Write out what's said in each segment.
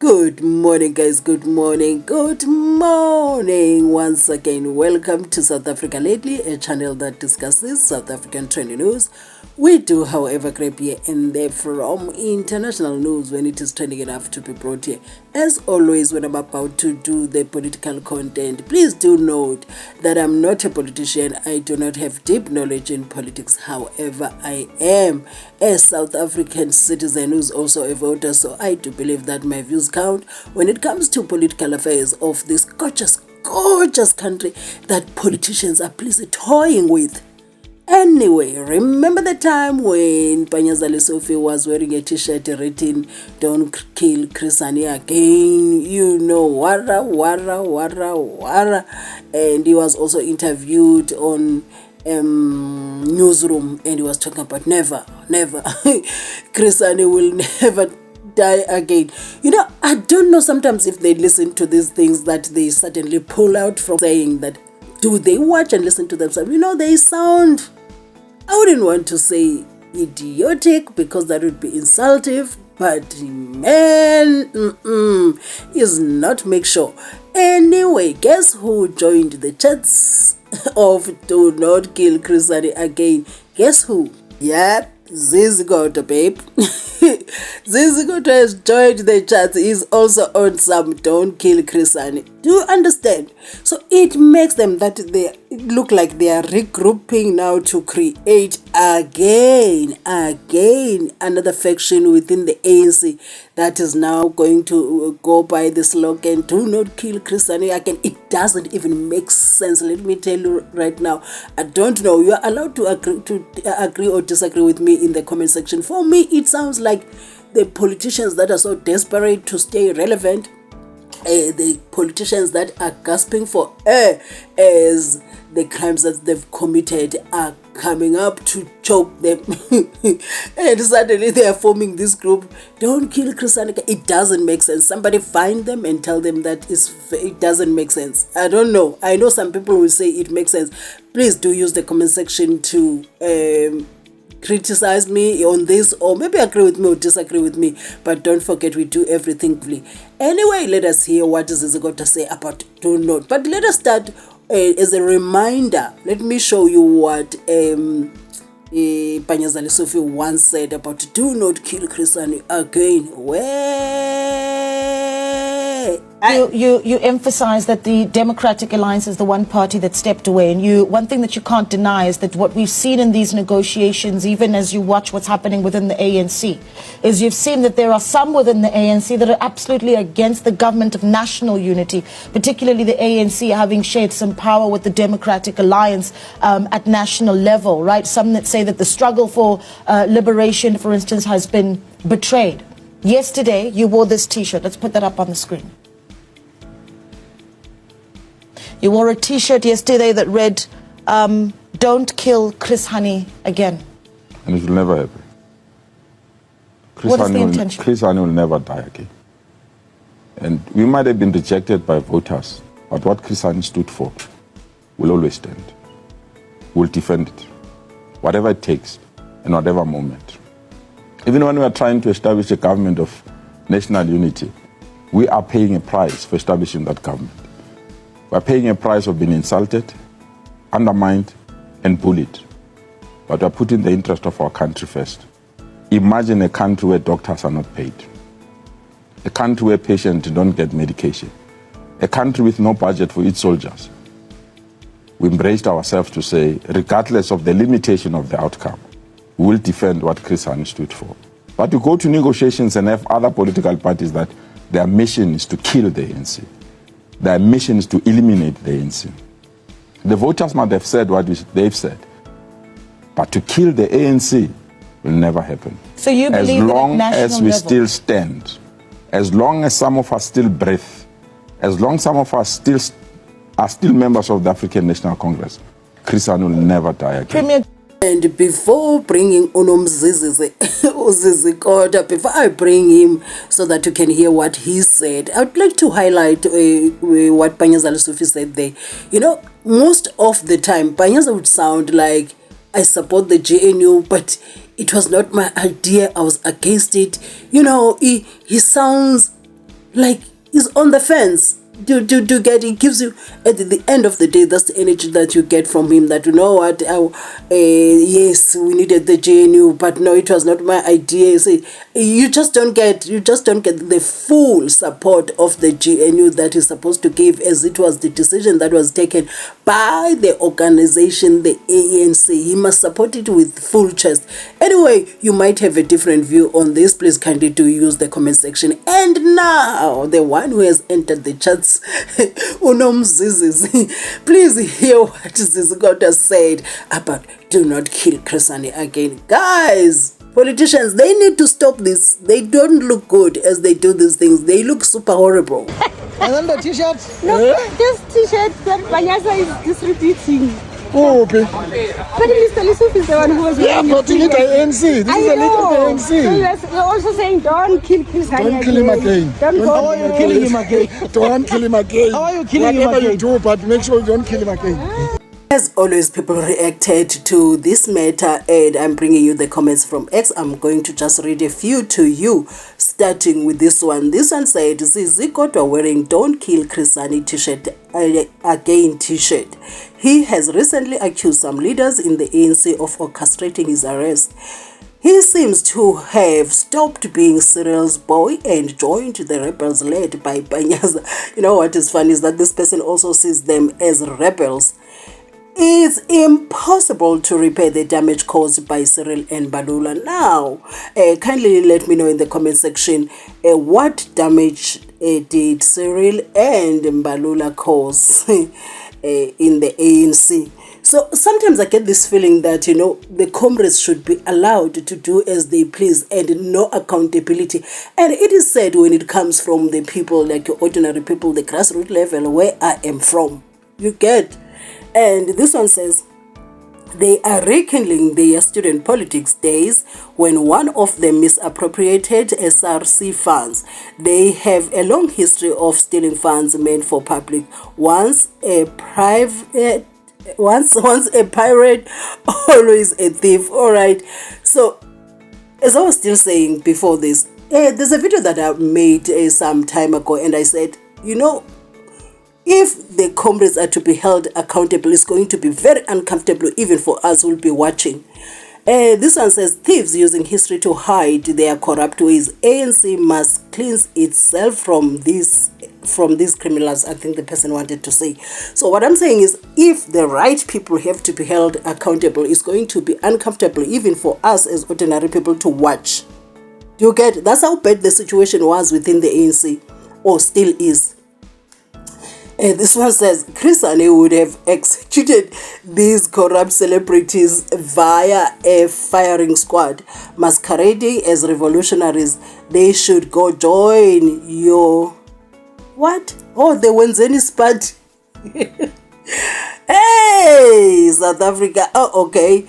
Good morning, guys. Good morning. Good morning. Once again, welcome to South Africa Lately, a channel that discusses South African trending news. We do, however, grab here and there from international news when it is trending enough to be brought here. As always, when I'm about to do the political content, please do note that I'm not a politician. I do not have deep knowledge in politics. However, I am a South African citizen who's also a voter, so I do believe that my views count when it comes to political affairs of this gorgeous country that politicians are pleasantly toying with. Anyway, remember the time when Panyaza Lesufi was wearing a t-shirt written "Don't kill Chris Hani again"? You know, wara. And he was also interviewed on newsroom, and he was talking about never Chris Hani will never die again. You know, I don't know sometimes if they listen to these things that they suddenly pull out from saying that. Do they watch and listen to themselves? You know, they sound, I wouldn't want to say idiotic because that would be insultive, but man, is not make sure. Anyway, guess who joined the chats of "Do not kill Chris Hani again"? Guess who? Yep, Zizi Kodwa, babe. Zizi Kodwa has joined the chat. He's also on some "Don't kill Chris Hani." Do you understand? So it makes them that they look like they are regrouping now to create again another faction within the ANC that is now going to go by the slogan "Do not kill Chris Hani again." It doesn't even make sense. Let me tell you right now. I don't know. You are allowed to agree or disagree with me in the comment section. For me, it sounds like the politicians that are so desperate to stay relevant, the politicians that are gasping for air as the crimes that they've committed are coming up to choke them. And suddenly they are forming this group, "Don't kill Chris Hani." It doesn't make sense. Somebody find them and tell them that it doesn't make sense. I don't know. I know some people will say it makes sense. Please do use the comment section to criticize me on this, or maybe agree with me or disagree with me, but don't forget we do everything fully. Anyway, let us hear what Zizi got to say about "Do not." But let us start as a reminder. Let me show you what Panyaza Lesufi once said about "Do not kill Chris Hani again." You emphasize that the Democratic Alliance is the one party that stepped away, and one thing that you can't deny is that what we've seen in these negotiations, even as you watch what's happening within the ANC, is you've seen that there are some within the ANC that are absolutely against the government of national unity, particularly the ANC having shared some power with the Democratic Alliance at national level, right? Some that say that the struggle for liberation, for instance, has been betrayed. Yesterday, you wore this t-shirt. Let's put that up on the screen. You wore a t-shirt yesterday that read, "Don't kill Chris Hani again." And it will never happen. What is the intention? Chris Hani will never die again. And we might have been rejected by voters, but what Chris Hani stood for will always stand. We'll defend it, whatever it takes, in whatever moment. Even when we are trying to establish a government of national unity, we are paying a price for establishing that government. We're paying a price of being insulted, undermined, and bullied. But we're putting the interest of our country first. Imagine a country where doctors are not paid. A country where patients don't get medication. A country with no budget for its soldiers. We embraced ourselves to say, regardless of the limitation of the outcome, we will defend what Chris Hani stood for. But to go to negotiations and have other political parties that their mission is to kill the ANC. Their mission is to eliminate the ANC. The voters might have said what they've said, but to kill the ANC will never happen. So you believe as long that at as national we level, still stand, as long as some of us still breathe, as long as some of us are still members of the African National Congress, Chris Hani will never die again. And before bringing Zizi Kodwa, before I bring him so that you can hear what he said, I would like to highlight what Panyaza Lesufi said there. You know, most of the time, Panyaza would sound like, "I support the GNU, but it was not my idea. I was against it." You know, he sounds like is on the fence. To get, it gives you at the end of the day, that's the energy that you get from him, that you know what, yes, we needed the GNU, but no, it was not my idea. See, you just don't get the full support of the GNU that is supposed to give, as it was the decision that was taken by the organization, the ANC. He must support it with full chest. Anyway, you might have a different view on this. Please kindly do use the comment section. And now the one who has entered the chats, Zizi, please hear what Zizi Kodwa said about do not kill Chrisani again. Guys, politicians, they need to stop this. They don't look good as they do these things. They look super horrible. And then the t-shirt? No, this t-shirt that Panyaza is distributing. Oh, okay. But Mr. Lesufi is the one who was wearing but you need the ANC. This is a little ANC. So you're also saying don't kill Chris Hani. Don't kill him again. How are you killing him again? Don't kill him again. How are you killing him again? Whatever you do, but make sure you don't kill him again. As always, people reacted to this matter, and I'm bringing you the comments from X. I'm going to just read a few to you, starting with this one. This one said, Zizi Kodwa wearing Don't Kill Chrisani t-shirt again t-shirt. He has recently accused some leaders in the ANC of orchestrating his arrest. He seems to have stopped being Cyril's boy and joined the rebels led by Panyaza. You know what is funny is that this person also sees them as rebels. It's impossible to repair the damage caused by Cyril and Balula. Now, kindly let me know in the comment section what damage did Cyril and Balula cause in the ANC. So sometimes I get this feeling that, you know, the comrades should be allowed to do as they please and no accountability. And it is said when it comes from the people, like your ordinary people, the grassroots level where I am from. You get. And this one says, they are rekindling their student politics days when one of them misappropriated SRC funds. They have a long history of stealing funds meant for public. Once a pirate, always a thief. All right. So, as I was still saying before this, there's a video that I made some time ago, and I said, you know, if the comrades are to be held accountable, it's going to be very uncomfortable even for us who will be watching. This one says, thieves using history to hide their corrupt ways. ANC must cleanse itself from these criminals, I think the person wanted to say. So what I'm saying is, if the right people have to be held accountable, it's going to be uncomfortable even for us as ordinary people to watch. Do you get? That's how bad the situation was within the ANC, or still is. This one says, Chris Hani would have executed these corrupt celebrities via a firing squad, masquerading as revolutionaries. They should go join your... What? Oh, the Wenzeni's party. Hey, South Africa. Oh, okay.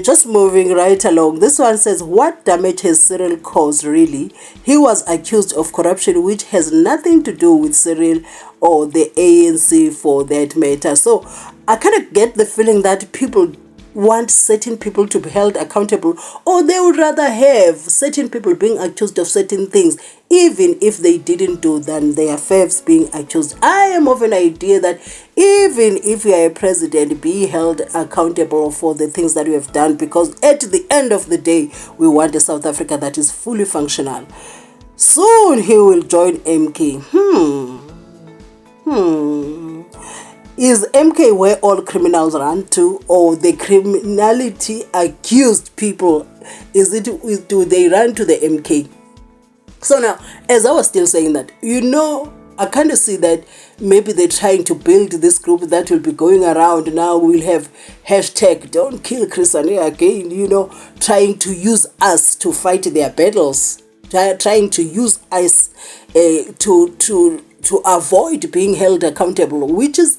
Just moving right along. This one says, what damage has Cyril caused, really? He was accused of corruption, which has nothing to do with Cyril or the ANC for that matter. So I kind of get the feeling that people want certain people to be held accountable, or they would rather have certain people being accused of certain things, even if they didn't do, than their faves being accused. I am of an idea that even if you are a president, be held accountable for the things that you have done, because at the end of the day, we want a South Africa that is fully functional. Soon he will join MK. Is MK where all criminals run to, or the criminality accused people? Do they run to the MK? So now, as I was still saying that, you know, I kind of see that maybe they're trying to build this group that will be going around. Now we'll have hashtag don't kill Chris Hani again, you know, trying to use us to fight their battles, trying to use us to avoid being held accountable, which is,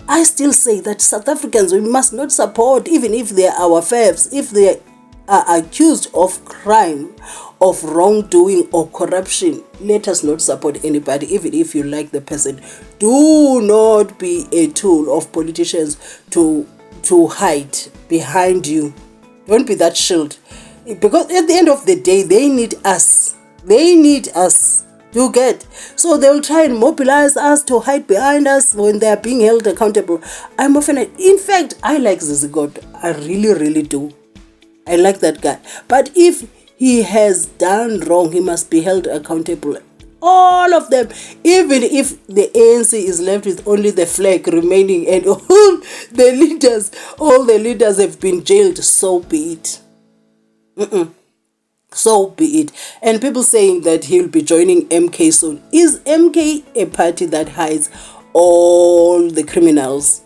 I still say that South Africans, we must not support, even if they are our faves, if they are accused of crime, of wrongdoing or corruption, let us not support anybody, even if you like the person. Do not be a tool of politicians to hide behind you. Don't be that shield, because at the end of the day, they need us. They need us You get? So they'll try and mobilize us to hide behind us when they are being held accountable. I'm offended. In fact, I like Zizi Kodwa. I really, really do. I like that guy. But if he has done wrong, he must be held accountable. All of them, even if the ANC is left with only the flag remaining and all the leaders have been jailed, so be it. So be it. And people saying that he'll be joining MK soon. Is MK a party that hides all the criminals?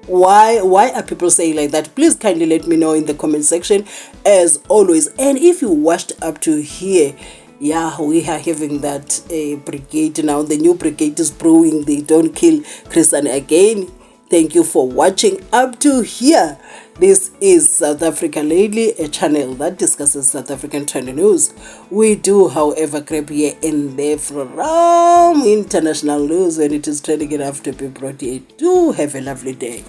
Why are people saying like that? Please kindly let me know in the comment section as always. And if you watched up to here, yeah, we are having that brigade now. The new brigade is brewing. They don't kill Christian again. Thank you for watching up to here. This is South Africa Lately, a channel that discusses South African trending news. We do, however, grab here and there from international news when it is trending enough to be brought here. Do have a lovely day.